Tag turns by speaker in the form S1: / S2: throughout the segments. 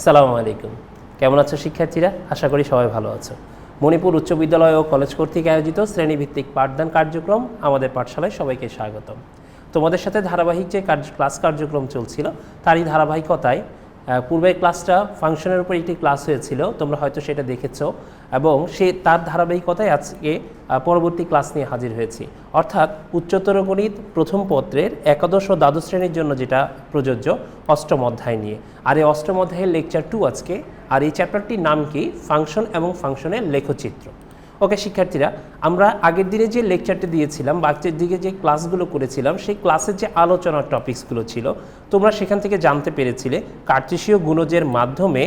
S1: আসসালামু আলাইকুম। কেমন আছো শিক্ষার্থীরা? আশা করি সবাই ভালো আছো। মণিপুর উচ্চ বিদ্যালয় ও কলেজ কর্তৃক আয়োজিত শ্রেণীভিত্তিক পাঠদান কার্যক্রম আমাদের পাঠশালায় সবাইকে স্বাগতম। তোমাদের সাথে ধারাবাহিক যে ক্লাস কার্যক্রম চলছিল তারই ধারাবাহিকতায় পূর্বের ক্লাসটা ফাংশনের উপর একটি ক্লাস হয়েছিল, তোমরা হয়তো সেটা দেখেছো, এবং তার ধারাবাহিকতায় আজকে পরবর্তী ক্লাস নিয়ে হাজির হয়েছি, অর্থাৎ উচ্চতর গণিত প্রথম পত্রের একাদশ ও দ্বাদশ শ্রেণীর জন্য যেটা প্রযোজ্য অষ্টম অধ্যায় নিয়ে। আর এই অষ্টম অধ্যায়ের লেকচার 2 আজকে। আর এই চ্যাপ্টারটির নাম কি? ফাংশন এবং ফাংশনের লেখচিত্র। ওকে শিক্ষার্থীরা, আমরা আগের দিনে যে লেকচারটি দিয়েছিলাম বা আগের দিকে যে ক্লাসগুলো করেছিলাম সেই ক্লাসের যে আলোচনার টপিকসগুলো ছিল তোমরা সেখান থেকে জানতে পেরেছিলে কার্টেশীয় গুণজের মাধ্যমে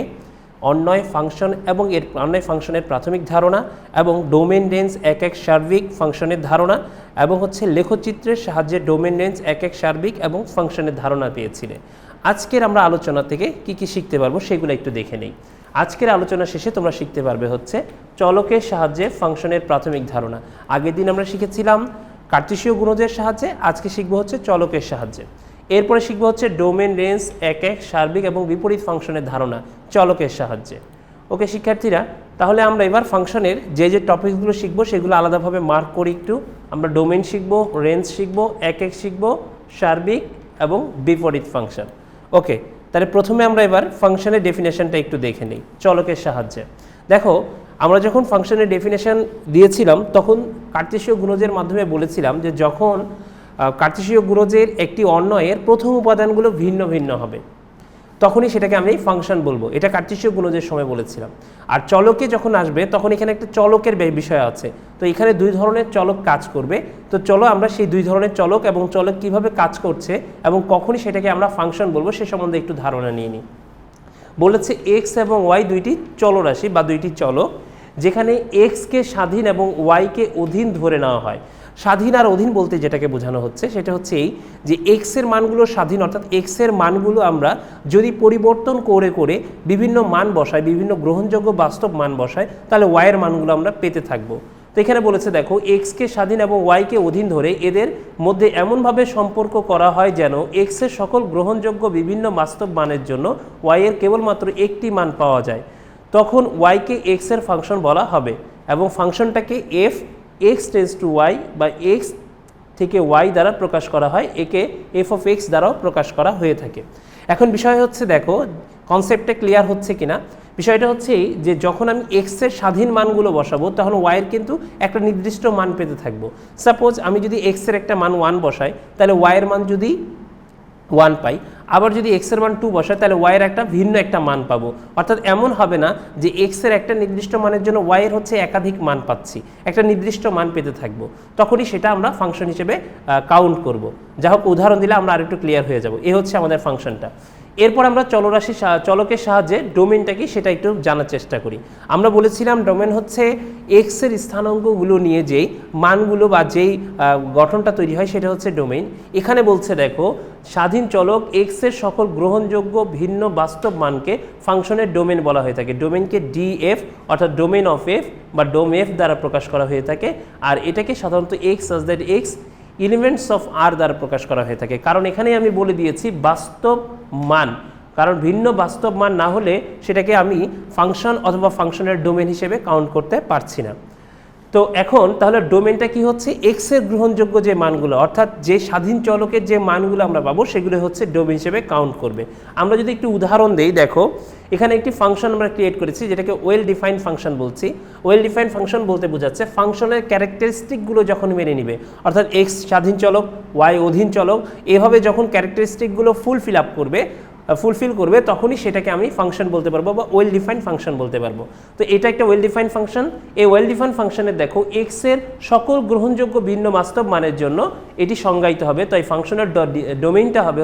S1: অন্বয় ফাংশন এবং এর অন্বয় ফাংশনের প্রাথমিক ধারণা এবং ডোমেন রেঞ্জ এক এক সার্বিক ফাংশনের ধারণা এবং লেখচিত্রের সাহায্যে ডোমেন রেঞ্জ এক এক সার্বিক এবং ফাংশনের ধারণা পেয়েছিলে। আজকের আমরা আলোচনা থেকে কি শিখতে পারবো সেগুলো একটু দেখে নেই। আজকের আলোচনা শেষে তোমরা শিখতে পারবে চলকের সাহায্যে ফাংশনের প্রাথমিক ধারণা। আগের দিন আমরা শিখেছিলাম কার্টেশীয় গুণজের সাহায্যে, আজকে শিখবো চলকের সাহায্যে। এরপরে শিখবো ডোমেন রেঞ্জ এক এক সার্বিক এবং বিপরীত ফাংশনের ধারণা চলকের সাহায্যে। ওকে শিক্ষার্থীরা, তাহলে আমরা এবার ফাংশনের যে টপিকগুলো শিখবো সেগুলো আলাদাভাবে মার্ক করি একটু। আমরা ডোমেন শিখবো, রেঞ্জ শিখবো, এক এক শিখবো, সার্বিক এবং বিপরীত ফাংশন। ওকে, তাহলে প্রথমে আমরা এবার ফাংশনের ডেফিনেশনটা একটু দেখে নিই চলকের সাহায্যে। দেখো, আমরা যখন ফাংশনের ডেফিনেশন দিয়েছিলাম তখন কার্টেশীয় গুণজের মাধ্যমে বলেছিলাম যে যখন কার্টেশীয় গুণজের একটি অন্বয়ের প্রথম উপাদানগুলো ভিন্ন ভিন্ন হবে তখনই সেটাকে আমি ফাংশন বলবো। এটা কার্টেশীয় গুণজের সময় বলেছিলাম। আর চলকে যখন আসবে তখন এখানে একটা চলকের বিষয় আছে। তো এখানে দুই ধরনের চলক কাজ করবে। তো চলো আমরা সেই দুই ধরনের চলক এবং চলক কিভাবে কাজ করছে এবং কখনই সেটাকে আমরা ফাংশন বলবো সে সম্বন্ধে একটু ধারণা নিয়ে নিই। বলেছে এক্স এবং ওয়াই দুইটি চলরাশি বা দুইটি চলক, যেখানে এক্সকে স্বাধীন এবং ওয়াইকে অধীন ধরে নেওয়া হয়। স্বাধীন আর অধীন বলতে যেটাকে বোঝানো হচ্ছে সেটা হচ্ছে এই যে এক্সের মানগুলো স্বাধীন, অর্থাৎ এক্সের মানগুলো আমরা যদি পরিবর্তন করে করে বিভিন্ন মান বসাই, বিভিন্ন গ্রহণযোগ্য বাস্তব মান বসাই, তাহলে ওয়াইয়ের মানগুলো আমরা পেতে থাকবো। তো এখানে বলেছে দেখো, এক্সকে স্বাধীন এবং ওয়াইকে অধীন ধরে এদের মধ্যে এমনভাবে সম্পর্ক করা হয় যেন এক্সের সকল গ্রহণযোগ্য বিভিন্ন বাস্তব মানের জন্য ওয়াইয়ের কেবলমাত্র একটি মান পাওয়া যায়। তখন ওয়াইকে এক্সের ফাংশন বলা হবে এবং ফাংশনটাকে F X tends to Y বা এক্স থেকে ওয়াই দ্বারা প্রকাশ করা হয়, একে এফ অফ এক্স দ্বারাও প্রকাশ করা হয়ে থাকে। এখন বিষয় হচ্ছে, দেখো কনসেপ্টটা ক্লিয়ার হচ্ছে কিনা। বিষয়টা হচ্ছে এই যে যখন আমি এক্সের স্বাধীন মানগুলো বসাবো তখন ওয়াইয়ের কিন্তু একটা নির্দিষ্ট মান পেতে থাকবো। সাপোজ আমি যদি এক্সের একটা মান 1 বসাই তাহলে ওয়াইয়ের মান যদি 1 পাই, আবার যদি এক্সের মান 2 বসায় তাহলে ওয়াইয়ের একটা ভিন্ন একটা মান পাবো। অর্থাৎ এমন হবে না যে এক্সের একটা নির্দিষ্ট মানের জন্য ওয়াইয়ের একাধিক মান পাচ্ছি, একটা নির্দিষ্ট মান পেতে থাকবো, তখনই সেটা আমরা ফাংশন হিসেবে কাউন্ট করব। যা হোক, উদাহরণ দিলে আমরা আরেকটু ক্লিয়ার হয়ে যাব। এই হচ্ছে আমাদের ফাংশনটা। এরপর আমরা চলকের সাহায্যে ডোমেনটা কি সেটা একটু জানার চেষ্টা করি। আমরা বলেছিলাম ডোমেন হচ্ছে এক্সের স্থানাঙ্কগুলো নিয়ে যেই মানগুলো বা যেই গঠনটা তৈরি হয় সেটা হচ্ছে ডোমেইন। এখানে বলছে দেখো, স্বাধীন চলক এক্সের সকল গ্রহণযোগ্য ভিন্ন বাস্তব মানকে ফাংশনের ডোমেন বলা হয়ে থাকে। ডোমেনকে ডিএফ অর্থাৎ ডোমেন অফ এফ বা ডোম এফ দ্বারা প্রকাশ করা হয়ে থাকে। আর এটাকে সাধারণত X such that X elements of R দ্বারা প্রকাশ করা হয়ে থাকে। কারণ এখানেই আমি বলে দিয়েছি বাস্তব মান, কারণ ভিন্ন বাস্তব মান না হলে সেটাকে আমি ফাংশন অথবা ফাংশনের ডোমেন হিসেবে কাউন্ট করতে পারছি না। তো এখন তাহলে ডোমেনটা কি হচ্ছে? এক্সের গ্রহণযোগ্য যে মানগুলো, অর্থাৎ যে স্বাধীন চলকের যে মানগুলো আমরা পাবো সেগুলো হচ্ছে ডোমেন হিসেবে কাউন্ট করবে। আমরা যদি একটু উদাহরণ দেই, দেখো এখানে একটি ফাংশন আমরা ক্রিয়েট করেছি যেটাকে ওয়েল ডিফাইন্ড ফাংশন বলছি। ওয়েল ডিফাইন্ড ফাংশন বলতে বোঝাচ্ছে ফাংশনের ক্যারেক্টারিস্টিকগুলো যখন মেনে নিবে, অর্থাৎ এক্স স্বাধীন চলক, ওয়াই অধীন চলক, এভাবে যখন ক্যারেক্টারিস্টিকগুলো ফুলফিল করবে তখনই সেটাকে আমি ফাংশন বলতে পারবো বা ওয়েল ডিফাইন্ড ফাংশন বলতে পারবো। তো এটা একটা ওয়েল ডিফাইন্ড ফাংশন। এই ওয়েল ডিফাইন্ড ফাংশনের দেখো এক্সের সকল গ্রহণযোগ্য ভিন্ন বাস্তব মানের জন্য এটি সংজ্ঞায়িত হবে। তো এই ফাংশনের ডোমেইনটা হবে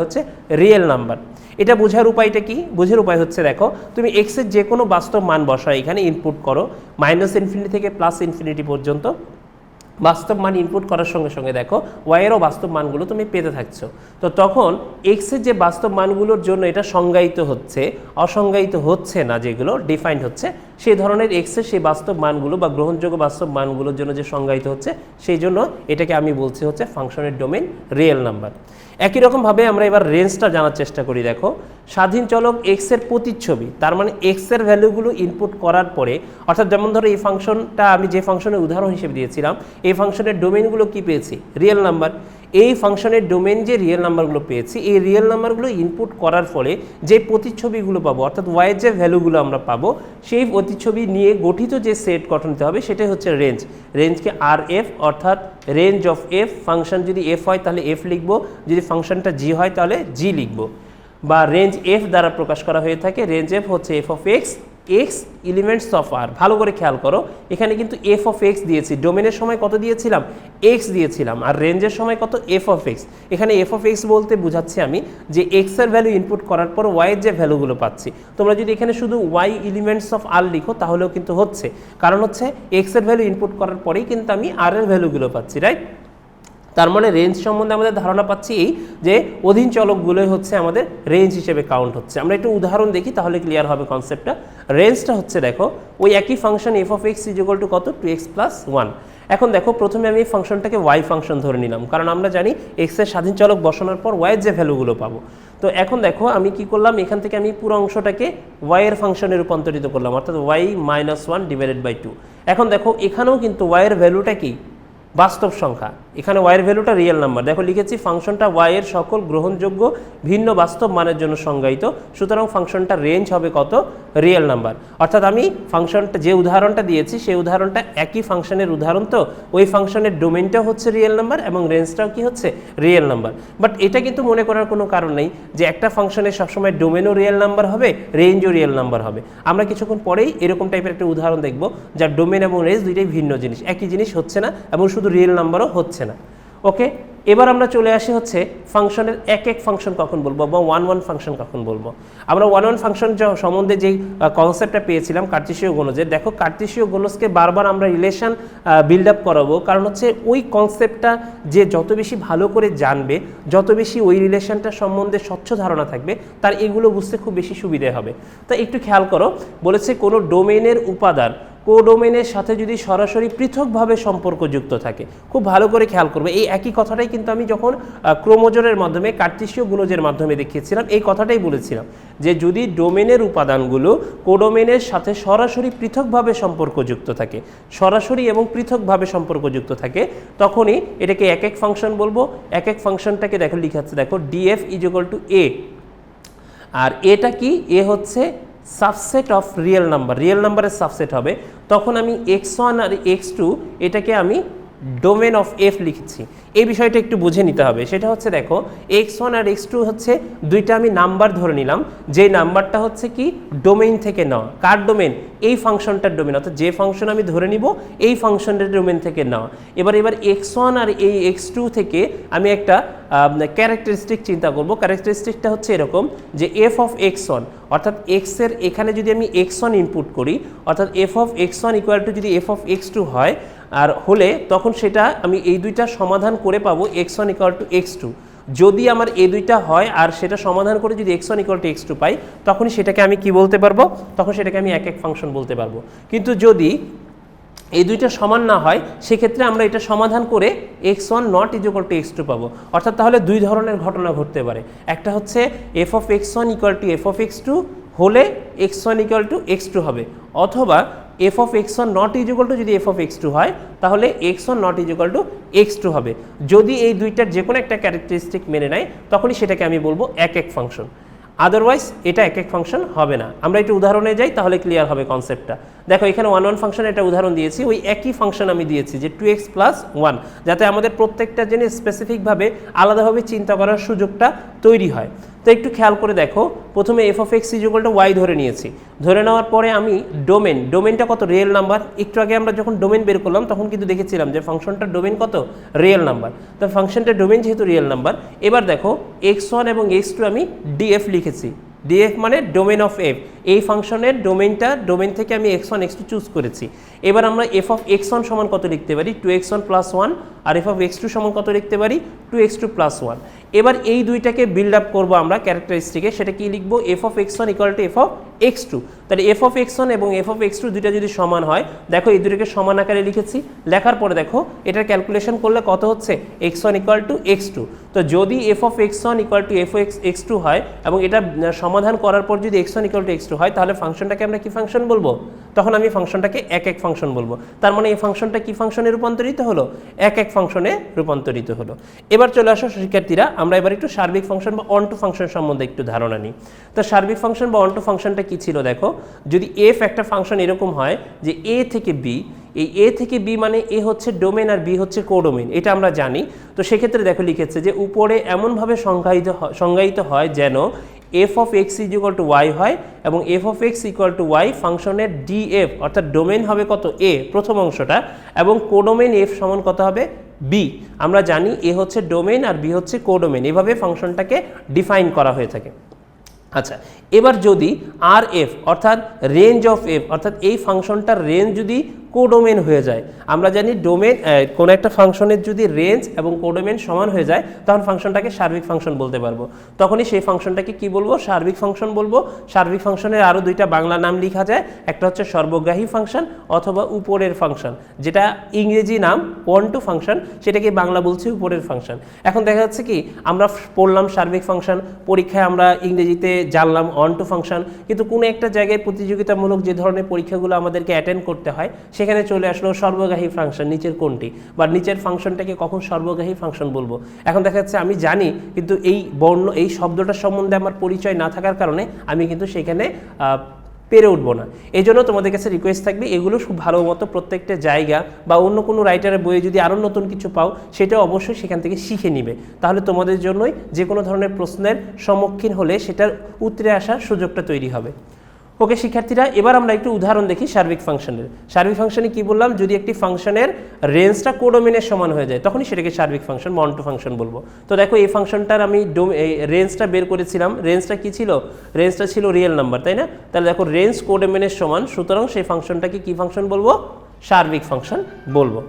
S1: রিয়েল নাম্বার। এটা বোঝার উপায়টা কি? বোঝার উপায় হচ্ছে, দেখো তুমি এক্সের যে কোনো বাস্তব মান বসায় এখানে ইনপুট করো, -∞ থেকে +∞ পর্যন্ত বাস্তব মান ইনপুট করার সঙ্গে সঙ্গে দেখো ওয়াইয়েরও বাস্তব মানগুলো তুমি পেতে থাকছো। তো তখন এক্সের যে বাস্তব মানগুলোর জন্য এটা সংজ্ঞায়িত হচ্ছে, অসংজ্ঞায়িত হচ্ছে না, যেগুলো ডিফাইন্ড হচ্ছে সেই ধরনের এক্সের সেই বাস্তব মানগুলো বা গ্রহণযোগ্য বাস্তব মানগুলোর জন্য যে সংজ্ঞায়িত হচ্ছে, সেই জন্য এটাকে আমি বলছি হচ্ছে ফাংশনের ডোমেন রিয়েল নাম্বার। একই রকমভাবে আমরা এবার রেঞ্জটা জানার চেষ্টা করি। দেখো, স্বাধীন চলক এক্স এর প্রতিচ্ছবি, তার মানে এক্স এর ভ্যালুগুলো ইনপুট করার পরে, অর্থাৎ যেমন ধরো এই ফাংশনটা আমি যে ফাংশনের উদাহরণ হিসেবে দিয়েছিলাম, এই ফাংশনের ডোমেনগুলো কি পেয়েছি? Real number. এই ফাংশনের ডোমেন যে রিয়েল নাম্বারগুলো পেয়েছি, এই রিয়েল নাম্বারগুলো ইনপুট করার ফলে যে প্রতিচ্ছবিগুলো পাবো, অর্থাৎ ওয়াইয়ের যে ভ্যালুগুলো আমরা পাবো, সেই প্রতিচ্ছবি নিয়ে গঠিত যে সেট গঠন হতে হবে সেটাই হচ্ছে রেঞ্জ। রেঞ্জকে আর এফ, অর্থাৎ রেঞ্জ অফ এফ, ফাংশন যদি এফ হয় তাহলে এফ লিখবো, যদি ফাংশনটা জি হয় তাহলে জি লিখবো, বা রেঞ্জ এফ দ্বারা প্রকাশ করা হয়ে থাকে। রেঞ্জ এফ হচ্ছে F of X, X elements of R. ভালো করে খেয়াল করো, এখানে কিন্তু এফ অফ এক্স দিয়েছি, ডোমেনের সময় কত দিয়েছিলাম? এক্স দিয়েছিলাম, আর রেঞ্জের সময় কত? F of x. এখানে এফ অফ এক্স বলতে বোঝাচ্ছি আমি যে এক্স এর ভ্যালু ইনপুট করার পর ওয়াইয়ের যে ভ্যালুগুলো পাচ্ছি। তোমরা যদি এখানে শুধু ওয়াই এলিমেন্টস অফ আর লিখো তাহলেও কিন্তু হচ্ছে, কারণ হচ্ছে এক্স এর ভ্যালু ইনপুট করার পরেই কিন্তু আমি আর এর ভ্যালুগুলো পাচ্ছি, রাইট? তার মানে রেঞ্জ সম্বন্ধে আমাদের ধারণা পাচ্ছি এই যে অধীন চলকগুলোই হচ্ছে আমাদের রেঞ্জ হিসেবে কাউন্ট হচ্ছে। আমরা একটু উদাহরণ দেখি তাহলে ক্লিয়ার হবে কনসেপ্টটা। রেঞ্জটা হচ্ছে, দেখো, ওই একই function F of x is equal to কত? 2x + 1। এখন দেখো, প্রথমে আমি এই ফাংশনটাকে ওয়াই ফাংশন ধরে নিলাম, কারণ আমরা জানি এক্স এর স্বাধীন চলক বসানোর পর ওয়াইয়ের যে ভ্যালুগুলো পাবো। তো এখন দেখো আমি কি করলাম, এখান থেকে আমি পুরো অংশটাকে ওয়াইয়ের ফাংশনে রূপান্তরিত করলাম, অর্থাৎ ওয়াই - 1 / 2। এখন দেখো এখানেও কিন্তু ওয়াইয়ের ভ্যালুটা কি? বাস্তব সংখ্যা। এখানে ওয়াইয়ের ভ্যালুটা রিয়েল নাম্বার। দেখো লিখেছি ফাংশনটা ওয়াইয়ের সকল গ্রহণযোগ্য ভিন্ন বাস্তব মানের জন্য সংজ্ঞায়িত, সুতরাং ফাংশনটা রেঞ্জ হবে কত? Real number. অর্থাৎ আমি ফাংশনটা যে উদাহরণটা দিয়েছি সেই উদাহরণটা একই ফাংশনের উদাহরণ, তো ওই ফাংশনের ডোমেনটাও হচ্ছে রিয়েল নাম্বার এবং রেঞ্জটাও কি হচ্ছে? Real number. বাট এটা কিন্তু মনে করার কোনো কারণ নেই যে একটা ফাংশনের সবসময় ডোমেনও রিয়েল নাম্বার হবে, রেঞ্জও রিয়েল নাম্বার হবে। আমরা কিছুক্ষণ পরেই এরকম টাইপের একটা উদাহরণ দেখব যার ডোমেন এবং রেঞ্জ দুইটাই ভিন্ন জিনিস, একই জিনিস হচ্ছে না এবং শুধু রিয়েল নাম্বারও হচ্ছে না। ওকে, এবার আমরা চলে আসি হচ্ছে ফাংশনের এক এক ফাংশন কখন বলবো বা ওয়ান ফাংশন কখন বলবো। আমরা ওয়ান ফাংশন সম্বন্ধে যে কনসেপ্টটা পেয়েছিলাম কার্টেসীয় গুণজের, দেখো কার্টেসীয় গুণজকে বারবার আমরা রিলেশন বিল্ড আপ করাবো, কারণ হচ্ছে ওই কনসেপ্টটা যে যত বেশি ভালো করে জানবে, যত বেশি ওই রিলেশনটা সম্বন্ধে স্বচ্ছ ধারণা থাকবে, তার এগুলো বুঝতে খুব বেশি সুবিধে হবে। তাই একটু খেয়াল করো, বলেছে কোনো ডোমেনের উপাদান কোডোমেনের সাথে যদি সরাসরি পৃথকভাবে সম্পর্কযুক্ত থাকে, খুব ভালো করে খেয়াল করবে। এই একই কথাটাই কিন্তু আমি যখন ক্রোমোজোমের মাধ্যমে কার্টেসীয় গুণজের মাধ্যমে দেখিয়েছিলাম, এই কথাটাই বলেছিলাম যে যদি ডোমেনের উপাদানগুলো কোডোমেনের সাথে সরাসরি পৃথকভাবে সম্পর্কযুক্ত থাকে, সরাসরি এবং পৃথকভাবে সম্পর্কযুক্ত থাকে, তখনই এটাকে এক এক ফাংশন বলবো। এক এক ফাংশনটাকে দেখো লিখাচ্ছে, দেখো ডিএফ ইজ ইকুয়াল টু এ, আর এটা কি? এ হচ্ছে subset of real number, real নাম্বারের সাবসেট হবে। তখন আমি x1 আর x2 এটাকে আমি ডোমেন অফ এফ লিখছি। এই বিষয়টা একটু বুঝে নিতে হবে। সেটা হচ্ছে, দেখো x1 আর x2 হচ্ছে দুইটা আমি নাম্বার ধরে নিলাম, যে নাম্বারটা হচ্ছে কি? ডোমেইন থেকে নেওয়া। কার ডোমেন? এই ফাংশনটার ডোমেন, অর্থাৎ যে ফাংশন আমি ধরে নিব এই ফাংশনের ডোমেন থেকে নেওয়া। এবার x1 আর এই x2 থেকে আমি একটা ক্যারেক্টারিস্টিক চিন্তা করব। ক্যারেক্টারিস্টিকটা হচ্ছে এরকম যে এফ অফ x1, অর্থাৎ x এর এখানে যদি আমি x1 ইনপুট করি, অর্থাৎ F of x1 equal two যদি এফ অফ x2 হয় আর হলে, তখন সেটা আমি এই দুইটা সমাধান করে পাবো x1 ইকুয়াল টু x2। যদি আমার এই দুইটা হয় আর সেটা সমাধান করে যদি x1 ইকুয়াল টু x2 পাই, তখনই সেটাকে আমি কি বলতে পারবো? তখন সেটাকে আমি এক এক ফাংশন বলতে পারবো। কিন্তু যদি এই দুইটা সমান না হয়, সেক্ষেত্রে আমরা এটা সমাধান করে x1 not is equal two x2 পাবো। অর্থাৎ তাহলে দুই ধরনের ঘটনা ঘটতে পারে। একটা হচ্ছে F of x1 equal to f of x2 হলে x1 ইকুয়াল টু x2 হবে, অথবা F of x1 not is equal two যদি এফ অফ x2 হয় তাহলে x1 not is equal two x2 হবে। যদি এই দুইটার যে কোনো একটা ক্যারেক্টারিস্টিক মেনে নেয়, তখনই সেটাকে আমি বলবো এক এক ফাংশন। আদারওয়াইজ এটা এক এক ফাংশন হবে না। আমরা একটু উদাহরণে যাই তাহলে ক্লিয়ার হবে কনসেপ্টটা। দেখো এখানে ওয়ান ফাংশন একটা উদাহরণ দিয়েছি, ওই একই ফাংশন আমি দিয়েছি যে 2x + 1, যাতে আমাদের প্রত্যেকটা জিনিস স্পেসিফিকভাবে আলাদাভাবে চিন্তা করার সুযোগটা তৈরি হয়। তো একটু খেয়াল করে দেখো, প্রথমে f of x is equal to y ধরে নিয়েছি। ধরে নেওয়ার পরে আমি ডোমেনটা কত? Real number. একটু আগে আমরা যখন ডোমেন বের করলাম তখন কিন্তু দেখেছিলাম যে ফাংশনটার ডোমেন কত? Real number. তো ফাংশনটার ডোমেন যেহেতু রিয়েল নাম্বার, এবার দেখো x1 এবং x2 আমি ডিএফ লিখেছি, ডিএফ মানে ডোমেন অফ এফ, এই ফাংশনের ডোমেন থেকে আমি x1 x2 চুজ করেছি। এবার আমরা এফ অফ x1 সমান কত লিখতে পারি 2x1 plus 1, R F of x2 সমান কত লিখতে পারি 2x2 প্লাস 1। এবার এই দুইটাকে বিল্ড আপ করবো আমরা ক্যারেক্টারিস্টিকে, সেটা কি লিখবো F of x1 equal to f of x2। তাহলে এফ অফ x1 এবং এফ অফ x2 দুইটা যদি সমান হয়, দেখো এই দুটোকে সমান আকারে লিখেছি, লেখার পরে দেখো এটার ক্যালকুলেশন করলে কত হচ্ছে x1 ইকুয়াল টু x2। তো যদি f of x1 equal to f of x2 হয় এবং এটা সমাধান করার পর যদি x1 ইকুয়াল টু x2 হয়, তাহলে ফাংশনটাকে আমরা কি ফাংশন বলবো, তখন আমি ফাংশনটাকে এক এক ফাংশন বলবো। তার মানে এই ফাংশনটা কি ফাংশনে রূপান্তরিত হলো, এক এক ফাংশনে রূপান্তরিত হলো। এবার চলে আসো শিক্ষার্থীরা, আমরা এবার একটু সার্বিক ফাংশন বা অন টু ফাংশন সম্বন্ধে একটু ধারণা নিই। তো সার্বিক ফাংশন বা অন টু ফাংশনটা কি ছিল দেখো, যদি এফ একটা ফাংশন এরকম হয় যে এ থেকে বি, এই এ থেকে বি মানে এ হচ্ছে ডোমেন আর বি হচ্ছে কোডোমেন, এটা আমরা জানি। তো সেক্ষেত্রে দেখো লিখেছে যে উপরে এমনভাবে সংজ্ঞায়িত হয় যেন f of x is equal to y হয় এবং f of x equal to y ফাংশনের ডিএফ অর্থাৎ ডোমেন হবে কত এ প্রথম অংশটা, এবং কোডোমেন এফ সমান কত হবে বি। আমরা জানি এ হচ্ছে ডোমেন আর বি হচ্ছে কোডোমেন, এভাবে ফাংশনটাকে ডিফাইন করা হয়ে থাকে। আচ্ছা, এবার যদি আর এফ অর্থাৎ রেঞ্জ অফ এফ অর্থাৎ এই ফাংশনটার রেঞ্জ যদি কোডোমেন হয়ে যায়, আমরা জানি ডোমেন কোন একটা ফাংশনের যদি রেঞ্জ এবং কোডোমেন সমান হয়ে যায় তখন ফাংশনটাকে সার্বিক ফাংশন বলতে পারবো। তখনই সেই ফাংশনটাকে কি বলবো, সার্বিক ফাংশন বলবো। সার্বিক ফাংশনের আরও দুইটা বাংলা নাম লেখা যায়, একটা হচ্ছে সর্বগ্রাহী ফাংশন অথবা উপরের ফাংশন, যেটা ইংরেজি নাম ওয়ান টু ফাংশন, সেটাকে বাংলা বলছি উপরের ফাংশন। এখন দেখা যাচ্ছে কি আমরা পড়লাম সার্বিক ফাংশন, পরীক্ষায় আমরা ইংরেজিতে জানলাম অন টু ফাংশন, কিন্তু কোনো একটা জায়গায় প্রতিযোগিতামূলক যে ধরনের পরীক্ষাগুলো আমাদেরকে অ্যাটেন্ড করতে হয় সেখানে চলে আসলো সর্বগ্রাহী ফাংশন, নিচের কোনটি বা নিচের ফাংশনটাকে কখন সর্বগ্রাহী ফাংশন বলবো। এখন দেখা যাচ্ছে আমি জানি কিন্তু এই শব্দটার সম্বন্ধে আমার পরিচয় না থাকার কারণে আমি কিন্তু সেখানে পেরে উঠবো না। এই জন্য তোমাদের কাছে রিকোয়েস্ট থাকবে এগুলো খুব ভালো মতো প্রত্যেকটা জায়গা বা অন্য কোনো রাইটারের বইয়ে যদি আরও নতুন কিছু পাও সেটাও অবশ্যই সেখান থেকে শিখে নিবে, তাহলে তোমাদের জন্যই যে কোনো ধরনের প্রশ্নের সম্মুখীন হলে সেটার উত্তরে আসার সুযোগটা তৈরি হবে। ওকে শিক্ষার্থীরা, এবার আমরা একটু উদাহরণ দেখি সার্বিক ফাংশনের। সার্বিক ফাংশনে কি বললাম, যদি একটি ফাংশনের রেঞ্জটা কোডোমেনের সমান হয়ে যায় তখনই সেটাকে সার্বিক ফাংশন বা অন টু ফাংশন বলবো। তো দেখো এই ফাংশনটার আমি রেঞ্জটা বের করেছিলাম, রেঞ্জটা কি ছিল, রেঞ্জটা ছিল রিয়েল নাম্বার, তাই না? তাহলে দেখো রেঞ্জ কোডোমেনের সমান, সুতরাং সেই ফাংশনটাকে কি ফাংশন বলবো, সার্বিক ফাংশন বলবো।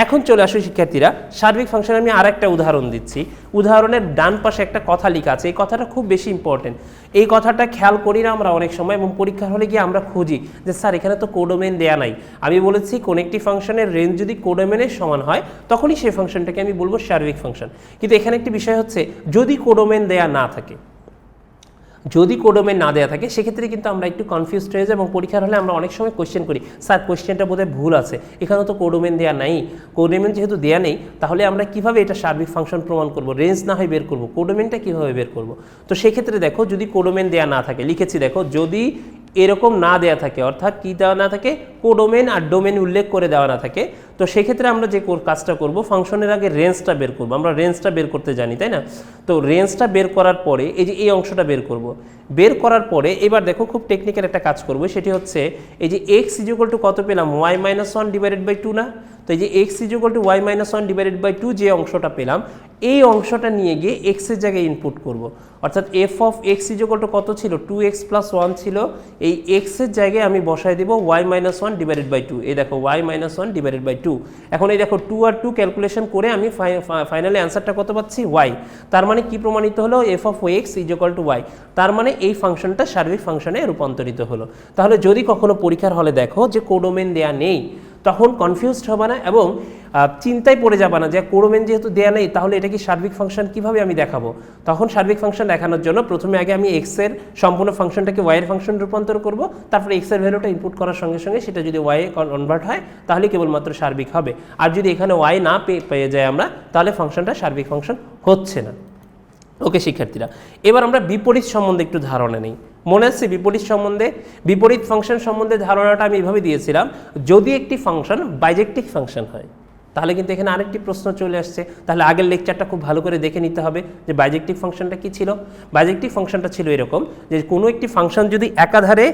S1: এখন চলে আসো শিক্ষার্থীরা, সার্বিক ফাংশনে আমি আর একটা উদাহরণ দিচ্ছি। উদাহরণের ডান পাশে একটা কথা লেখা আছে, এই কথাটা খুব বেশি ইম্পর্টেন্ট। এই কথাটা খেয়াল করি না আমরা অনেক সময়, এবং পরীক্ষার হলে গিয়ে আমরা খুঁজি যে স্যার এখানে তো কোডোমেন দেয়া নাই। আমি বলেছি কোন একটি ফাংশনের রেঞ্জ যদি কোডোমেনের সমান হয় তখনই সেই ফাংশনটাকে আমি বলবো সার্বিক ফাংশন। কিন্তু এখানে একটি বিষয় হচ্ছে যদি কোডোমেন দেয়া না থাকে, যদি কোডোমেন না দেওয়া থাকে সেক্ষেত্রে কিন্তু আমরা একটু কনফিউজড হয়ে যাই এবং পরীক্ষার হলে আমরা অনেক সময় কোয়েশ্চেন করি স্যার কোয়েশ্চেনটা বোধহয় ভুল আছে, এখানেও তো কোডোমেন দেওয়া নাই। কোডোমেন যেহেতু দেওয়া নেই তাহলে আমরা কিভাবে এটা সার্বিক ফাংশন প্রমাণ করব, রেঞ্জ না হয় বের করব, কোডোমেনটা কিভাবে বের করব। তো সেক্ষেত্রে দেখো যদি কোডোমেন দেওয়া না থাকে, লিখেছি দেখো যদি এরকম না দেয়া থাকে অর্থাৎ কি দেওয়া না থাকে, কোডোমেন আর ডোমেন উল্লেখ করে দেওয়া না থাকে, তো সেক্ষেত্রে আমরা যে কাজটা করব ফাংশনের আগে রেঞ্জটা বের করব। আমরা রেঞ্জটা বের করতে জানি, তাই না? তো রেঞ্জটা বের করার পরে এই যে এই অংশটা বের করব, বের করার পরে এবার দেখো খুব টেকনিক্যাল একটা কাজ করব, সেটি হচ্ছে এই যে এক্স ইজ ইকুয়াল টু কত পেলাম, ওয়াই মাইনাস 1 ডিভাইডেড বাই 2 না? তো এই যে x is equal to y minus 1 divided by 2 যে অংশটা পেলাম, এই অংশটা নিয়ে গিয়ে এক্সের জায়গায় ইনপুট করব। অর্থাৎ F of x is equal to কত ছিল, 2x প্লাস 1 ছিল, এই এক্সের জায়গায় আমি বসায় দেবো ওয়াই মাইনাস 1 ডিভাইডেড বাই 2। এই দেখো ওয়াই মাইনাস 1 ডিভাইডেড বাই 2। এখন এই দেখো 2 আর 2 ক্যালকুলেশন করে আমি ফাইনালি অ্যান্সারটা কত পাচ্ছি, ওয়াই। তার মানে কি প্রমাণিত হলো, f of x is equal to y. তার মানে এই ফাংশনটা সার্বিক ফাংশনে রূপান্তরিত হলো। তাহলে যদি কখনো পরীক্ষার হলে দেখো যে কোডোমেন দেয়া নেই তখন কনফিউজড হবে না এবং চিন্তায় পড়ে যাবে না যে কোডোমেন যেহেতু দেয়া নেই তাহলে এটা কি সার্বিক ফাংশন কিভাবে আমি দেখাবো। তখন সার্বিক ফাংশন দেখানোর জন্য প্রথমে আগে আমি এক্স এর সম্পূর্ণ ফাংশনটাকে ওয়াই এর ফাংশন রূপান্তর করব, তারপরে এক্স এর ভ্যালুটা ইনপুট করার সঙ্গে সঙ্গে সেটা যদি ওয়াই এ কনভার্ট হয় তাহলে কেবলমাত্র সার্বিক হবে। আর যদি এখানে ওয়াই না পেয়ে যাই আমরা তাহলে ফাংশনটা সার্বিক ফাংশন হচ্ছে না। ওকে শিক্ষার্থীরা, এবার আমরা বিপরীত সম্বন্ধে একটু ধারণা নেই। মনে আছে বিপরীত ফাংশন সম্বন্ধে ধারণাটা আমি এভাবে দিয়েছিলাম, যদি একটি ফাংশন বাইজেক্টিক ফাংশন হয় তাহলে কিন্তু এখানে আরেকটি প্রশ্ন চলে আসছে। তাহলে আগের লেকচারটা খুব ভালো করে দেখে নিতে হবে যে বাইজেক্টিক ফাংশনটা কি ছিল। বাইজেক্টিক ফাংশনটা ছিল এরকম যে কোনো একটি ফাংশন যদি একাধারে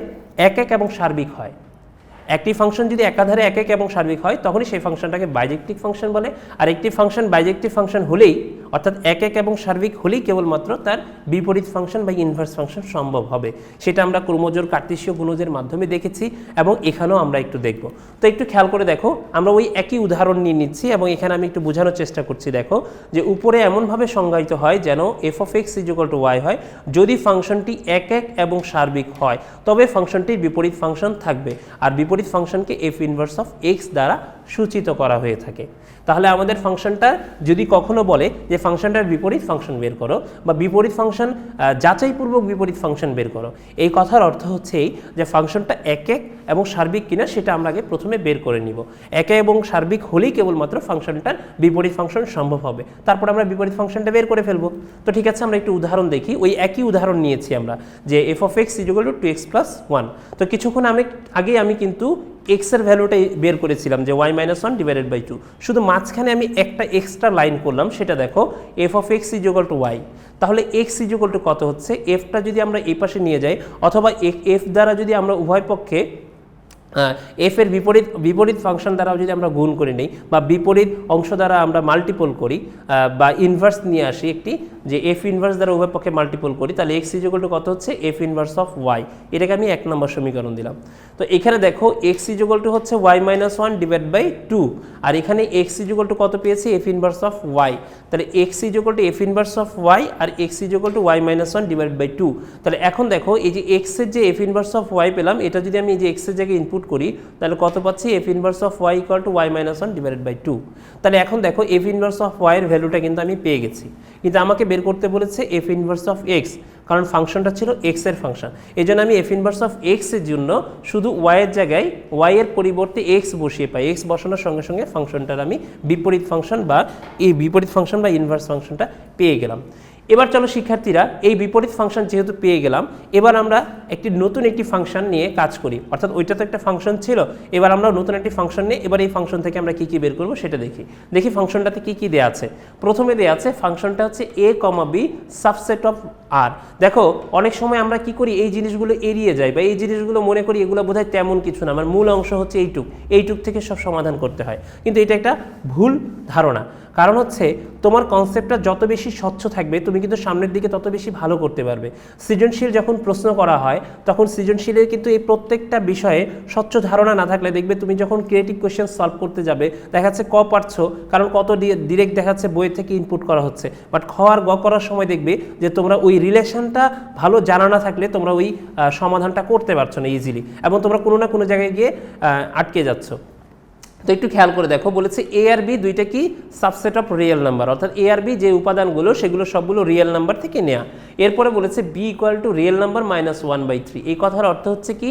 S1: এক এক এবং সার্বিক হয়, একটি ফাংশন যদি একাধারে এক এক এবং সার্বিক হয় তখনই সেই ফাংশনটাকে বাইজেক্টিক ফাংশন বলে। আর একটি ফাংশন বাইজেক্টিক ফাংশন হলেই অর্থাৎ এক এক এবং সার্বিক হলেই কেবলমাত্র তার বিপরীত ফাংশন বা ইনভার্স ফাংশন সম্ভব হবে। সেটা আমরা ক্রোমোজোর কার্তেশীয় গুণজের মাধ্যমে দেখেছি এবং এখানেও আমরা একটু দেখব। তো একটু খেয়াল করে দেখো, আমরা ওই একই উদাহরণ নিয়ে নিচ্ছি এবং এখানে আমি একটু বোঝানোর চেষ্টা করছি। দেখো যে উপরে এমনভাবে সংজ্ঞায়িত হয় যেন f of x equal to y হয় যদি ফাংশনটি এক এক এবং সার্বিক হয়, তবে ফাংশনটির বিপরীত ফাংশন থাকবে, আর বিপরীত ফাংশনকে এফ ইনভার্স অফ এক্স দ্বারা সূচিত করা হয়ে থাকে। তাহলে আমাদের ফাংশনটা যদি কখনো বলে যে ফাংশনটার বিপরীত ফাংশন বের করো বা বিপরীত ফাংশন যাচাইপূর্বক বিপরীত ফাংশন বের করো, এই কথার অর্থ হচ্ছে এই যে ফাংশনটা এক এক এবং সার্বিক কিনা সেটা আমরা আগে প্রথমে বের করে নিব। একে এবং সার্বিক হলেই কেবলমাত্র ফাংশনটার বিপরীত ফাংশন সম্ভব হবে, তারপর আমরা বিপরীত ফাংশনটা বের করে ফেলবো। তো ঠিক আছে, আমরা একটু উদাহরণ দেখি। ওই একই উদাহরণ নিয়েছি আমরা যে F of x equal two 2x + 1। তো কিছুক্ষণ আগেই আমি কিন্তু এক্স এর ভ্যালুটাই বের করেছিলাম যে y - 1 / 2, শুধু মাঝখানে আমি একটা এক্সট্রা লাইন করলাম, সেটা দেখো f of x equal to y. তাহলে এক্স ইকুয়াল টু কত হচ্ছে, এফটা যদি আমরা এই পাশে নিয়ে যাই অথবা এফ দ্বারা যদি আমরা উভয় পক্ষে এফ এর বিপরীত ফাংশন দ্বারাও যদি আমরা গুণ করে নিই বা বিপরীত অংশ দ্বারা আমরা মাল্টিপল করি বা ইনভার্স নিয়ে আসি একটি, যে এফ ইনভার্স দ্বারা উভয় পক্ষে মাল্টিপল করি, তাহলে এক্স ইকুয়াল টু কত হচ্ছে, এফ ইনভার্স অফ ওয়াই। এটাকে আমি 1 নম্বর সমীকরণ দিলাম। তো এখানে দেখো এক্স ইকুয়াল টু হচ্ছে y - 1 / 2, আর এখানে এক্স ইকুয়াল টু কত পেয়েছি, এফ ইনভার্স অফ ওয়াই। তাহলে x equal to f inverse of y আর এক্স ইকুয়াল টু y - 1 / 2। তাহলে এখন দেখো এই যে এক্স এর যে এফ ইনভার্স অফ ওয়াই পেলাম, এটা যদি আমি এই যে এক্স এর জায়গায় ইনপুট করি তাহলে কত পাচ্ছি, f inverse of y equal to y - 1 / 2। তাহলে এখন দেখো এফ ইনভার্স অফ ওয়াই এর ভ্যালুটা কিন্তু আমি পেয়ে গেছি, কিন্তু আমাকে বের করতে বলেছে এফ ইনভার্স অফ এক্স, কারণ ফাংশনটা ছিল এক্স এর ফাংশন। এই জন্য আমি এফ ইনভার্স অফ এক্স এর জন্য শুধু ওয়াই এর জায়গায় ওয়াই এর পরিবর্তে এক্স বসিয়ে পাই। এক্স বসানোর সঙ্গে সঙ্গে ফাংশনটার আমি বিপরীত ফাংশন বা এই বিপরীত ফাংশন বা ইনভার্স ফাংশনটা পেয়ে গেলাম। এবার চলো শিক্ষার্থীরা, এই বিপরীত ফাংশন যেহেতু পেয়ে গেলাম, এবার আমরা নতুন একটি ফাংশন নিয়ে কাজ করি। অর্থাৎ ওইটা তো একটা ফাংশন ছিল, এবার আমরা নতুন একটি ফাংশন নিয়ে এবার এই ফাংশন থেকে আমরা কি বের করব সেটা দেখি ফাংশনটাতে কি দেয়া আছে। প্রথমে দেয়া আছে ফাংশনটা হচ্ছে a, b সাবসেট অফ আর। দেখো অনেক সময় আমরা কি করি, এই জিনিসগুলো এড়িয়ে যাই বা এই জিনিসগুলো মনে করি এগুলো বোধহয় তেমন কিছু না, আমার মূল অংশ হচ্ছে এইটুক থেকে সব সমাধান করতে হয়, কিন্তু এটা একটা ভুল ধারণা। কারণ হচ্ছে তোমার কনসেপ্টটা যত বেশি স্বচ্ছ থাকবে তুমি কিন্তু সামনের দিকে তত বেশি ভালো করতে পারবে। সৃজনশীল যখন প্রশ্ন করা হয় তখন সৃজনশীলের কিন্তু এই প্রত্যেকটা বিষয়ে স্বচ্ছ ধারণা না থাকলে দেখবে তুমি যখন ক্রিয়েটিভ কোয়েশ্চেন সলভ করতে যাবে দেখা যাচ্ছে ক পারছো, কারণ কত ডিরেক্ট দেখা যাচ্ছে বই থেকে ইনপুট করা হচ্ছে, বাট খ আর গ করার সময় দেখবে যে তোমরা ওই রিলেশনটা ভালো জানা না থাকলে তোমরা ওই সমাধানটা করতে পারছো না ইজিলি, এবং তোমরা কোনো না কোনো জায়গায় গিয়ে আটকে যাচ্ছ। তো একটু খেয়াল করে দেখো, বলেছে এ আর বি দুইটা কি সাবসেট অফ রিয়েল নাম্বার, অর্থাৎ এ আর বি যে উপাদানগুলো সেগুলো সবগুলো রিয়েল নাম্বার থেকে নেওয়া। এরপরে বলেছে B equal to real number -1/3। এই কথার অর্থ হচ্ছে কি,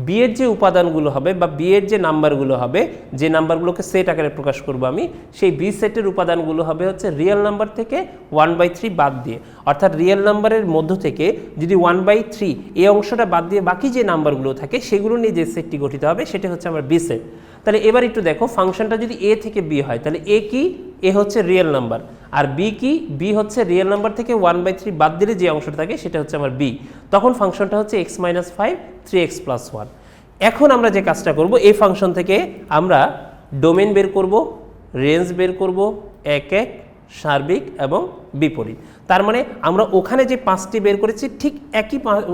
S1: বি এর যে উপাদানগুলো হবে বা বি এর যে নাম্বারগুলো হবে, যে নাম্বারগুলোকে সেট আকারে প্রকাশ করবো আমি, সেই বি সেটের উপাদানগুলো হবে হচ্ছে রিয়েল নাম্বার থেকে 1/3 বাদ দিয়ে। অর্থাৎ রিয়েল নাম্বারের মধ্য থেকে যদি 1/3 এই অংশটা বাদ দিয়ে বাকি যে নাম্বারগুলো থাকে সেগুলো নিয়ে যে সেটটি গঠিত হবে সেটা হচ্ছে আমার বি সেট। তাহলে এবার একটু দেখো, ফাংশনটা যদি এ থেকে বি হয় তাহলে এ কি, এ হচ্ছে রিয়েল নাম্বার, আর বি কি, বি হচ্ছে রিয়েল নাম্বার থেকে 1/3 বাদ দিলে যে অংশটা থাকে সেটা হচ্ছে আমার বি। তখন ফাংশনটা হচ্ছে x - 5 3x + 1। এখন আমরা যে কাজটা করব, এই ফাংশন থেকে আমরা ডোমেন বের করব, রেঞ্জ বের করব, এক এক, সার্বিক এবং বিপরীত। তার মানে আমরা ওখানে যে 5টি বের করেছি ঠিক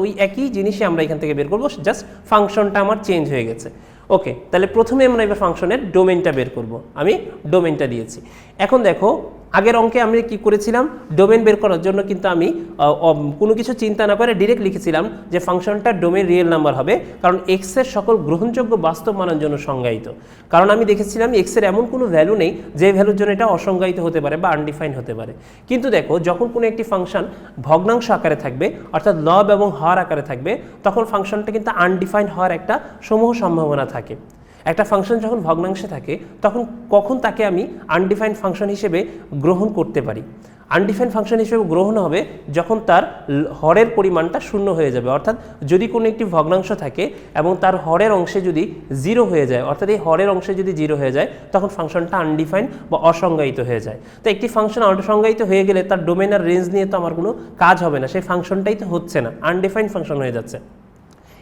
S1: ওই একই জিনিসই আমরা এখান থেকে বের করব, জাস্ট ফাংশনটা আমার চেঞ্জ হয়ে গেছে। ওকে, তাহলে প্রথমে আমরা এবার ফাংশনের ডোমেনটা বের করব। আমি ডোমেনটা দিয়েছি। এখন দেখো আগের অঙ্কে আমি কি করেছিলাম, ডোমেন বের করার জন্য কিন্তু আমি কোনো কিছু চিন্তা না করে ডিরেক্ট লিখেছিলাম যে ফাংশনটা ডোমেন রিয়েল নাম্বার হবে, কারণ এক্স এর সকল গ্রহণযোগ্য বাস্তব মানের জন্য সংজ্ঞায়িত। কারণ আমি দেখেছিলাম এক্স এর এমন কোনো ভ্যালু নেই যে ভ্যালুর জন্য এটা অসংজ্ঞায়িত হতে পারে বা আনডিফাইন হতে পারে। কিন্তু দেখো যখন কোনো একটি ফাংশন ভগ্নাংশ আকারে থাকবে, অর্থাৎ লব এবং হর আকারে থাকবে, তখন ফাংশনটা কিন্তু আনডিফাইন হওয়ার একটা সমূহ সম্ভাবনা থাকে। একটা ফাংশন যখন ভগ্নাংশে থাকে তখন কখন তাকে আমি আনডিফাইন্ড ফাংশন হিসেবে গ্রহণ করতে পারি। আনডিফাইন্ড ফাংশন হিসেবে গ্রহণ হবে যখন তার হরের পরিমাণটা শূন্য হয়ে যাবে। অর্থাৎ যদি কোনো একটি ভগ্নাংশ থাকে এবং তার হরের অংশে যদি 0 হয়ে যায়, অর্থাৎ এই হরের অংশে যদি 0 হয়ে যায় তখন ফাংশনটা আনডিফাইন্ড বা অসংজ্ঞায়িত হয়ে যায়। তো একটি ফাংশন অসংজ্ঞায়িত হয়ে গেলে তার ডোমেন আর রেঞ্জ নিয়ে তো আমার কোনো কাজ হবে না, সেই ফাংশনটাই তো হচ্ছে না, আনডিফাইন্ড ফাংশন হয়ে যাচ্ছে।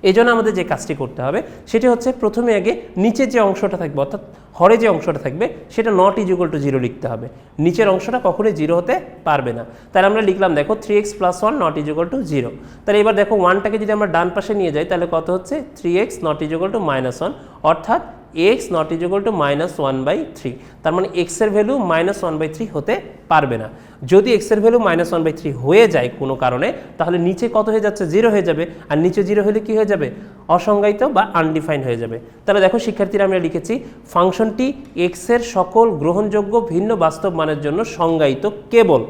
S1: এই জন্য আমাদের যে কাজটি করতে হবে সেটি হচ্ছে প্রথমে আগে নিচে যে অংশটা থাকবে, অর্থাৎ হরে যে অংশটা থাকবে সেটা নট ইজ ইকুয়াল টু 0 লিখতে হবে, নিচের অংশটা কখনোই 0 হতে পারবে না। তাহলে আমরা লিখলাম দেখো 3x + 1 not is equal two 0। তাহলে এবার দেখো 1টাকে যদি আমরা ডান পাশে নিয়ে যাই তাহলে কত হচ্ছে 3x not is equal two -1, অর্থাৎ x not is equal two -1/3। তার মানে x এর ভ্যালু -1/3 হতে পারবে না। যদি x এর ভ্যালু -1/3 হয়ে যায় কোনো কারণে, তাহলে নিচে কত হয়ে যাচ্ছে 0 হয়ে যাবে, আর নিচে 0 হলে কি হয়ে যাবে অসংজ্ঞায়িত বা আনডিফাইন্ড হয়ে যাবে। তাহলে দেখো শিক্ষার্থীরা আমরা লিখেছি ফাংশনটি x এর সকল গ্রহণযোগ্য ভিন্ন বাস্তব মানের জন্য সংজ্ঞায়িত কেবল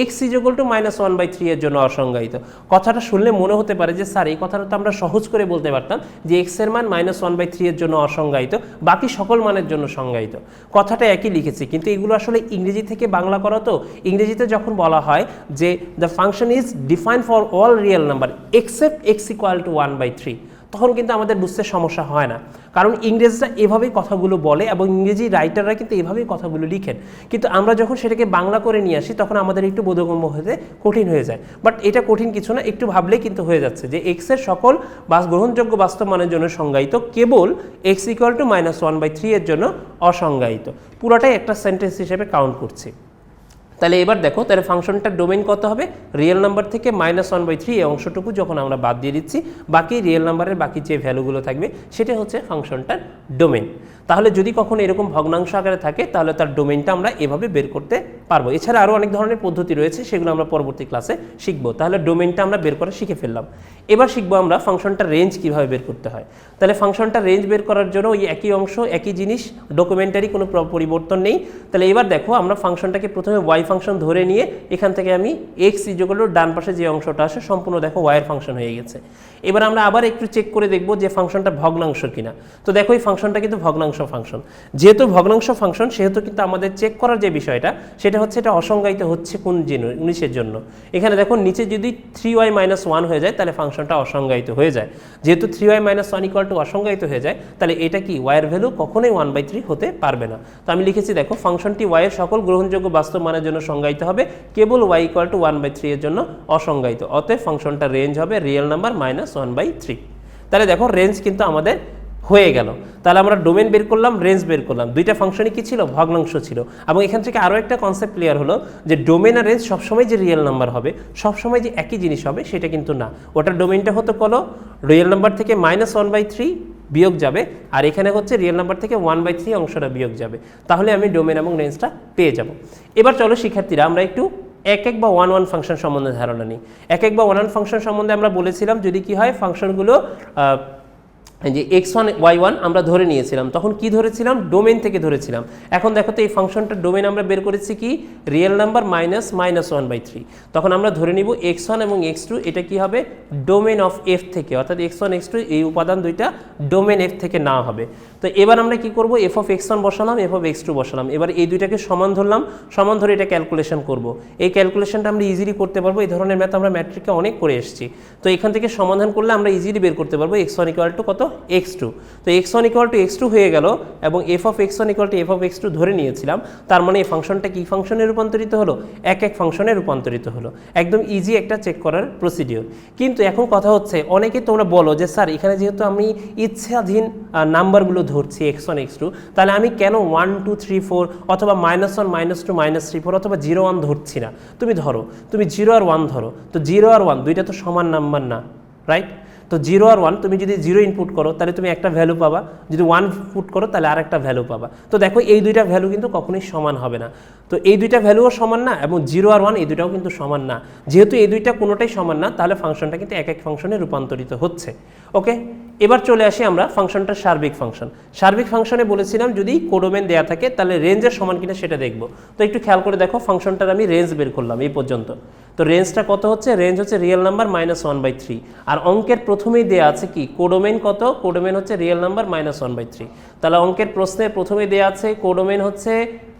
S1: x ইজ ইকুয়াল টু -1/3 এর জন্য অসংজ্ঞায়িত। কথাটা শুনলে মনে হতে পারে যে স্যার এই কথাটা তো আমরা সহজ করে বলতে পারতাম যে x এর মান -1/3 এর জন্য অসংজ্ঞায়িত, বাকি সকল মানের জন্য সংজ্ঞায়িত। কথাটা একই লিখেছি, কিন্তু এগুলো আসলে ইংরেজি থেকে বাংলা করা, তো ইংরেজিতে যখন বলা হয় যে the function is defined for all real number except x equal to 1/3, তখন কিন্তু আমাদের বুঝতে সমস্যা হয় না, কারণ ইংরেজরা এভাবেই কথাগুলো বলে এবং ইংরেজি রাইটাররা কিন্তু এভাবেই কথাগুলো লিখেন। কিন্তু আমরা যখন সেটাকে বাংলা করে নিয়ে আসি তখন আমাদের একটু বোধগম্য হতে কঠিন হয়ে যায়। বাট এটা কঠিন কিছু না, একটু ভাবলেই কিন্তু হয়ে যাচ্ছে যে x এর সকল গ্রহণযোগ্য বাস্তব মানের জন্য সংজ্ঞায়িত, কেবল x ইকুয়াল টু -1/3 এর জন্য অসংজ্ঞায়িত। পুরোটাই একটা সেন্টেন্স হিসেবে কাউন্ট করছি। তাহলে এবার দেখো, তাহলে ফাংশনটার ডোমেইন কত হবে, রিয়েল নাম্বার থেকে -1/3 এই অংশটুকু যখন আমরা বাদ দিয়ে দিচ্ছি, বাকি রিয়েল নাম্বারের বাকি যে ভ্যালুগুলো থাকবে সেটা হচ্ছে ফাংশনটার ডোমেইন। তাহলে যদি কখনো এরকম ভগ্নাংশ আকারে থাকে তাহলে তার ডোমেইনটা আমরা এভাবে বের করতে পারবো। এছাড়া আরও অনেক ধরনের পদ্ধতি রয়েছে, সেগুলো আমরা পরবর্তী ক্লাসে শিখবো। তাহলে ডোমেইনটা আমরা বের করা শিখে ফেললাম। এবার শিখবো আমরা ফাংশনটার রেঞ্জ কীভাবে বের করতে হয়। তাহলে ফাংশনটার রেঞ্জ বের করার জন্য ওই একই অংশ একই জিনিস, ডকুমেন্টারি কোনো পরিবর্তন নেই। তাহলে এবার দেখো আমরা ফাংশনটাকে প্রথমে ওয়াই ফাংশন ধরে নিয়ে এখান থেকে আমি এক্স ইকুয়াল টু ডান পাশে যে অংশটা আসে সম্পূর্ণ দেখো ওয়াইয়ের ফাংশন হয়ে গেছে। এবার আমরা আবার একটু চেক করে দেখব যে ফাংশনটা ভগ্নাংশ কিনা। তো দেখো এই ফাংশনটা কিন্তু ভগ্নাংশ ফাংশন, যেহেতু ভগ্নাংশ ফাংশন সেহেতু কিন্তু আমাদের চেক করার যে বিষয়টা সেটা হচ্ছে এটা অসংজ্ঞায়িত হচ্ছে কোন জিনিসের জন্য। এখানে দেখো নিচে যদি 3y - 1 হয়ে যায় তাহলে ফাংশনটা অসংজ্ঞায়িত হয়ে যায়। যেহেতু 3y - 1 ইকুয়াল টু অসংজ্ঞায়িত হয়ে যায় তাহলে এটা কি ওয়াইয়ের ভ্যালু কখনোই 1/3 হতে পারবে না। তো আমি লিখেছি দেখো ফাংশনটি ওয়াইয়ের সকল গ্রহণযোগ্য বাস্তব মানের জন্য সংজ্ঞায়িত হবে, কেবল y ইকুয়াল টু 1/3 এর জন্য অসংজ্ঞায়িত। অতএব ফাংশনটা রেঞ্জ হবে রিয়েল নাম্বার -1/3। তাহলে দেখো রেঞ্জ কিন্তু আমাদের হয়ে গেল। তাহলে আমরা ডোমেন বের করলাম, রেঞ্জ বের করলাম, দুইটা ফাংশনই কি ছিল, ভগ্নাংশ ছিল। এবং এখান থেকে আরও একটা কনসেপ্ট ক্লিয়ার হলো যে ডোমেন আর রেঞ্জ সবসময় যে রিয়েল নাম্বার হবে, সবসময় যে একই জিনিস হবে সেটা কিন্তু না। ওটার ডোমেনটা হতো কলো রিয়েল নাম্বার থেকে -1/3 বিয়োগ যাবে, আর এখানে হচ্ছে রিয়েল নাম্বার থেকে 1/3 অংশটা বিয়োগ যাবে। তাহলে আমি ডোমেন এবং রেঞ্জটা পেয়ে যাব। এবার চলো শিক্ষার্থীরা আমরা একটু এক বা ওয়ান ফাংশন সম্বন্ধে ধারণা নিই। এক বা ওয়ান ফাংশন সম্বন্ধে আমরা বলেছিলাম যদি কি হয় ফাংশনগুলো যে x1 y1 আমরা ধরে নিয়েছিলাম, তখন কি ধরেছিলাম, ডোমেন থেকে ধরেছিলাম। এখন দেখো তো এই ফাংশনটার ডোমেন আমরা বের করেছি কি রিয়েল নাম্বার -1/3। তখন আমরা ধরে নিব x1 এবং x2 এটা কি হবে ডোমেন অফ f থেকে, অর্থাৎ x1 x2 এই উপাদান দুইটা ডোমেন f থেকে না হবে। তো এবার আমরা কি করব, f অফ x1 বসালাম, f অফ x2 বসালাম। এবার এই দুইটাকে সমান ধরলাম, সমান ধরে এটা ক্যালকুলেশন করব। এই ক্যালকুলেশনটা আমরা ইজিলি করতে পারবো, এই ধরনের ম্যাথ আমরা ম্যাট্রিকে অনেক করে এসেছি। তো এখান থেকে সমাধান করলে আমরা ইজিলি বের করতে পারবো x1 ইকুয়াল টু কত x2। তো x1 ইকুয়াল টু x2 হয়ে গেল এবং f of x1 equal two f of x2 ধরে নিয়েছিলাম। তার মানে এই ফাংশনটা কি ফাংশনে রূপান্তরিত হলো, এক ফাংশনে রূপান্তরিত হলো। একদম ইজি একটা চেক করার প্রসিডিওর। কিন্তু এখন কথা হচ্ছে অনেকে তোমরা বলো যে স্যার এখানে যেহেতু আমি ইচ্ছাধীন নাম্বারগুলো ধরছি x1 x2, তাহলে আমি কেন 1 2 3 4 অথবা -1 -2 -3 4 অথবা 0 1 ধরছি না। তুমি ধরো, তুমি 0 আর 1 ধরো। তো 0 আর 1 দুইটা তো সমান নাম্বার না, রাইট? তো 0 আর 1 তুমি যদি 0 ইনপুট করো তাহলে তুমি একটা ভ্যালু পাবা, যদি 1 পুট করো তাহলে আর একটা ভ্যালু পাবা। তো দেখো এই দুইটা ভ্যালু কিন্তু কখনোই সমান হবে না। তো এই দুইটা ভ্যালুও সমান না এবং 0 আর 1 এই দুইটাও কিন্তু সমান না। যেহেতু এই দুইটা কোনোটাই সমান না তাহলে ফাংশনটা কিন্তু এক ফাংশনে রূপান্তরিত হচ্ছে। ওকে, এবার চলে আসি আমরা ফাংশনটার সার্বিক ফাংশন। সার্বিক ফাংশনে বলেছিলাম যদি কোডোমেন দেয়া থাকে তাহলে রেঞ্জের সমান কিনা সেটা দেখব। তো একটু খেয়াল করে দেখো ফাংশনটার আমি রেঞ্জ বের করলাম এই পর্যন্ত। তো রেঞ্জটা কত হচ্ছে, রেঞ্জ হচ্ছে রিয়েল নাম্বার -1/3। আর অঙ্কের প্রথমেই দেয়া আছে কি কোডোমেন কত, কোডোমেন হচ্ছে রিয়েল নাম্বার -1/3। তাহলে অঙ্কের প্রশ্নে প্রথমেই দেয়া আছে কোডোমেন হচ্ছে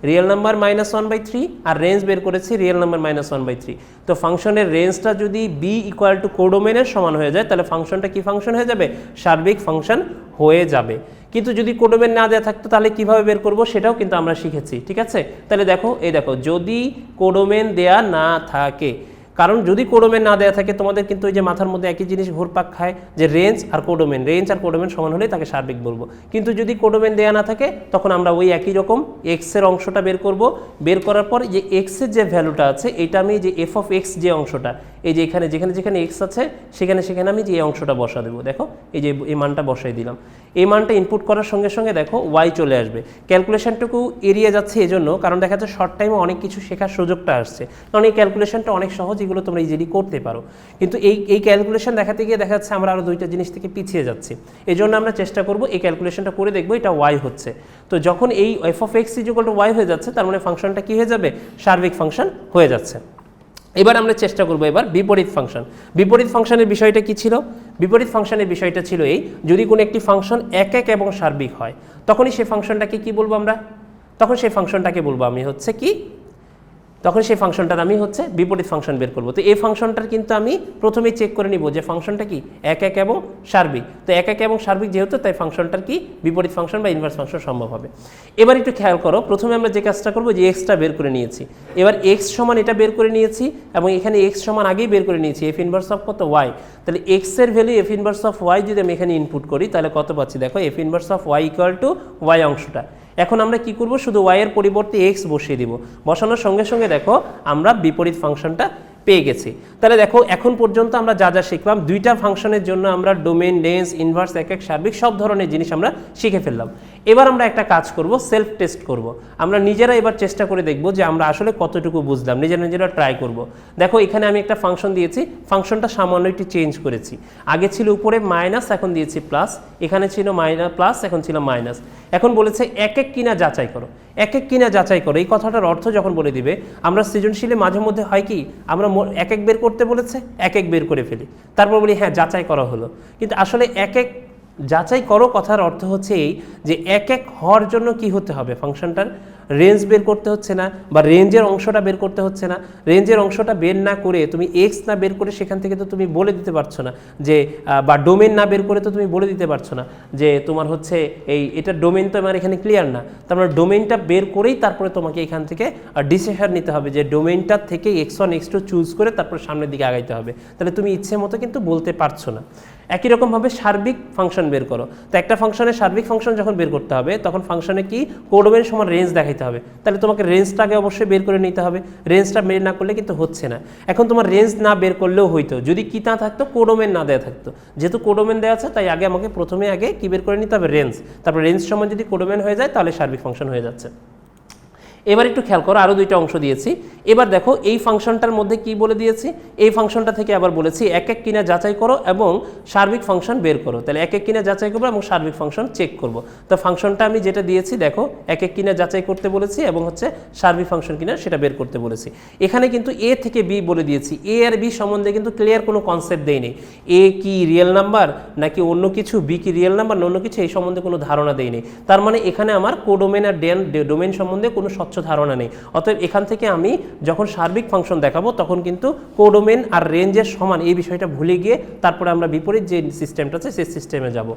S1: রিয়েল নাম্বার -1/3 আর রেঞ্জ বের করেছি রিয়েল নাম্বার -1/3। তো ফাংশনের রেঞ্জটা যদি b ইকুয়াল টু কোডোমেনের সমান হয়ে যায় তাহলে ফাংশনটা কি ফাংশন হয়ে যাবে, সার্বিক ফাংশন হয়ে যাবে। কিন্তু যদি কোডোমেন না দেওয়া থাকতো তাহলে কিভাবে বের করব সেটাও কিন্তু আমরা শিখেছি, ঠিক আছে? তাহলে দেখো এই দেখো যদি কোডোমেন দেয়া না থাকে, কারণ যদি কোডোমেন না দেওয়া থাকে তোমাদের কিন্তু ওই যে মাথার মধ্যে একই জিনিস ঘুরপাক খায় যে রেঞ্জ আর কোডোমেন সমান হলে তাকে সার্বিক বলবো। কিন্তু যদি কোডোমেন দেওয়া না থাকে তখন আমরা ওই একই রকম এক্সের অংশটা বের করব, বের করার পর যে এক্সের যে ভ্যালুটা আছে এটা আমি যে এফ অফ এক্স যে অংশটা এই যে এখানে যেখানে এক্স আছে সেখানে আমি যে এই অংশটা বসা দেবো। দেখো এই যে এই মানটা বসাই দিলাম, এই মানটা ইনপুট করার সঙ্গে সঙ্গে দেখো ওয়াই চলে আসবে। ক্যালকুলেশনটুকু এড়িয়ে যাচ্ছে এজন্য কারণ দেখা যাচ্ছে শর্ট টাইমে অনেক কিছু শেখার সুযোগটা আসছে, কারণ এই ক্যালকুলেশনটা অনেক সহজ, এগুলো তোমরা ইজিলি করতে পারো। কিন্তু এই ক্যালকুলেশন দেখাতে গিয়ে দেখা যাচ্ছে আমরা আরও দুইটা জিনিস থেকে পিছিয়ে যাচ্ছি। এই জন্য আমরা চেষ্টা করব এই ক্যালকুলেশনটা করে দেখবো এটা ওয়াই হচ্ছে। তো যখন এই f of x equal to y হয়ে যাচ্ছে তার মানে ফাংশনটা কী হয়ে যাবে, সার্বিক ফাংশন হয়ে যাচ্ছে। এবার আমরা চেষ্টা করব এবার বিপরীত ফাংশন। বিপরীত ফাংশনের বিষয়টা কি ছিল? বিপরীত ফাংশনের বিষয়টা ছিল এই, যদি কোনো একটি ফাংশন এক এক এবং সার্বিক হয় তখনই সেই ফাংশনটাকে কি বলবো আমরা, তখন সেই ফাংশনটাকে বলবো আমি হচ্ছে কি, তখন সেই ফাংশনটার আমি হচ্ছে বিপরীত ফাংশন বের করব। তো এই ফাংশনটার কিন্তু আমি প্রথমেই চেক করে নিব যে ফাংশনটা কি এক এক এবং সার্বিক। তো এক এক এবং সার্বিক যেহেতু তাই ফাংশনটার কি বিপরীত ফাংশন বা ইনভার্স ফাংশন সম্ভব হবে। এবার একটু খেয়াল করো, প্রথমে আমরা যে কাজটা করব যে এক্সটা বের করে নিয়েছি, এবার এক্স সমান এটা বের করে নিয়েছি এবং এখানে এক্স সমান আগেই বের করে নিয়েছি এফ ইনভার্স অফ কত ওয়াই। তাহলে এক্সের value f inverse of y যদি আমি এখানে ইনপুট করি তাহলে কত পাচ্ছি, দেখো f inverse of y equal to y অংশটা। এখন আমরা কি করব, শুধু y এর পরিবর্তে x বসিয়ে দিব, বসানোর সঙ্গে সঙ্গে দেখো আমরা বিপরীত ফাংশনটা পেয়ে গেছি। তাহলে দেখো এখন পর্যন্ত আমরা যা যা শিখলাম, দুইটা ফাংশনের জন্য আমরা ডোমেন, রেঞ্জ, ইনভার্স, এক এক সার্বিক সব ধরনের জিনিস আমরা শিখে ফেললাম। এবার আমরা একটা কাজ করব, সেলফ টেস্ট করব। আমরা নিজেরা এবার চেষ্টা করে দেখব যে আমরা আসলে কতটুকু বুঝলাম, নিজেরা ট্রাই করব। দেখো এখানে আমি একটা ফাংশন দিয়েছি, ফাংশনটা সামান্য একটু চেঞ্জ করেছি। আগে ছিল উপরে মাইনাস, এখন দিয়েছি প্লাস, এখানে ছিল মাইনাস প্লাস, এখন ছিল মাইনাস। এখন বলেছে এক এক কিনা যাচাই করো, এক এক কিনা যাচাই করো। এই কথাটার অর্থ যখন বলে দিবে, আমরা সৃজনশীলে মাঝে মধ্যে হয় কি আমরা এক এক বের করতে বলেছে এক এক বের করে ফেলি, তারপর বলি হ্যাঁ যাচাই করা হলো। কিন্তু আসলে এক এক যাচাই করো কথার অর্থ হচ্ছে এই যে এক এক হওয়ার জন্য কি হতে হবে, ফাংশনটার রেঞ্জ বের করতে হচ্ছে না বা রেঞ্জের অংশটা বের করতে হচ্ছে না। রেঞ্জের অংশটা বের না করে তুমি এক্স না বের করে সেখান থেকে তো তুমি বলে দিতে পারছো না যে, বা ডোমেন না বের করে তো তুমি বলে দিতে পারছো না যে তোমার হচ্ছে এটা ডোমেন তো আমার এখানে ক্লিয়ার না। তার মানে ডোমেনটা বের করেই তারপরে তোমাকে এখান থেকে ডিসিশন নিতে হবে যে ডোমেনটার থেকে x1 x2 চুজ করে তারপর সামনের দিকে আগাইতে হবে। তাহলে তুমি ইচ্ছে মতো কিন্তু বলতে পারছো না। একই রকমভাবে সার্বিক ফাংশন বের করো। তো একটা ফাংশনের সার্বিক ফাংশন যখন বের করতে হবে তখন ফাংশনে কি কোডোমেন সমান রেঞ্জ দেখাইতে হবে। তাহলে তোমাকে রেঞ্জটাকে অবশ্যই বের করে নিতে হবে, রেঞ্জটা বের না করলে কিন্তু হচ্ছে না। এখন তোমার রেঞ্জ না বের করলেও হইতো যদি কি না থাকতো, কোডোমেন না দেওয়া থাকতো। যেহেতু কোডোমেন দেওয়া আছে তাই আমাকে প্রথমে কি বের করে নিতে হবে, রেঞ্জ। তারপর রেঞ্জ সমান যদি কোডোমেন হয়ে যায় তাহলে সার্বিক ফাংশন হয়ে যাচ্ছে। এবার একটু খেয়াল করো, আরও দুইটা অংশ দিয়েছি। এবার দেখো এই ফাংশনটার মধ্যে কি বলে দিয়েছি, এই ফাংশনটা থেকে আবার বলেছি এক এক কিনা যাচাই করো এবং সার্বিক ফাংশন বের করো। তাহলে এক এক কিনা যাচাই করবো এবং সার্বিক ফাংশন চেক করব। তো ফাংশনটা আমি যেটা দিয়েছি দেখো এক এক কিনা যাচাই করতে বলেছি এবং হচ্ছে সার্বিক ফাংশন কিনা সেটা বের করতে বলেছি। এখানে কিন্তু এ থেকে বি বলে দিয়েছি, এ আর বি সম্বন্ধে কিন্তু ক্লিয়ার কোনো কনসেপ্ট দেয়নি। এ কি রিয়েল নাম্বার নাকি অন্য কিছু, বি কি রিয়েল নাম্বার না অন্য কিছু, এই সম্বন্ধে কোনো ধারণা দেয়নি। তার মানে এখানে আমার কোডোমেন আর ডোমেন সম্বন্ধে কোনো স্বচ্ছ ধারণা নেই। অতএব এখান থেকে আমি যখন সার্বিক ফাংশন দেখাবো তখন কিন্তু কোডোমেন আর রেঞ্জের সমান এই বিষয়টা ভুলে গিয়ে তারপরে আমরা বিপরীত যে সিস্টেমটা আছে সেই সিস্টেমে যাব।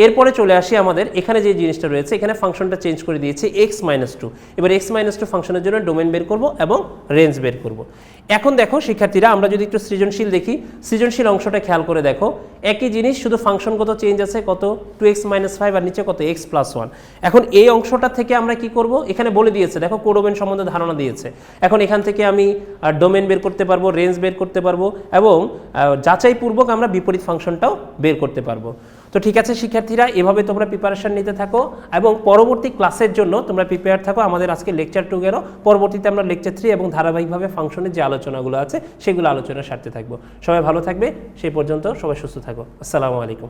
S1: এরপরে চলে আসি আমাদের এখানে যে জিনিসটা রয়েছে, এখানে ফাংশনটা চেঞ্জ করে দিয়েছি x-2। এবার x-2 ফাংশনের জন্য ডোমেন বের করব এবং রেঞ্জ বের করব। এখন দেখো শিক্ষার্থীরা, আমরা যদি একটু সৃজনশীল দেখি, সৃজনশীল অংশটা খেয়াল করে দেখো, একই জিনিস শুধু ফাংশনগত চেঞ্জ আছে, কত 2x-5 আর নিচে কত x+1। এখন এই অংশটা থেকে আমরা কি করব, এখানে বলে দিয়েছে দেখো কোডোমেন সম্বন্ধে ধারণা দিয়েছে। এখন এখান থেকে আমি ডোমেন বের করতে পারবো, রেঞ্জ বের করতে পারবো এবং যাচাইপূর্বক আমরা বিপরীত ফাংশনটাও বের করতে পারবো। তো ঠিক আছে শিক্ষার্থীরা, এভাবে তোমরা প্রিপারেশন নিতে থাকো এবং পরবর্তী ক্লাসের জন্য তোমরা প্রিপেয়ার থাকো। আমাদের আজকে লেকচার 2 গেল, পরবর্তীতে আমরা লেকচার 3 এবং ধারাবাহিকভাবে ফাংশনের যে আলোচনাগুলো আছে সেগুলো আলোচনার সাথে থাকবো। সবাই ভালো থাকবে, সেই পর্যন্ত সবাই সুস্থ থাকো। আসসালামু আলাইকুম।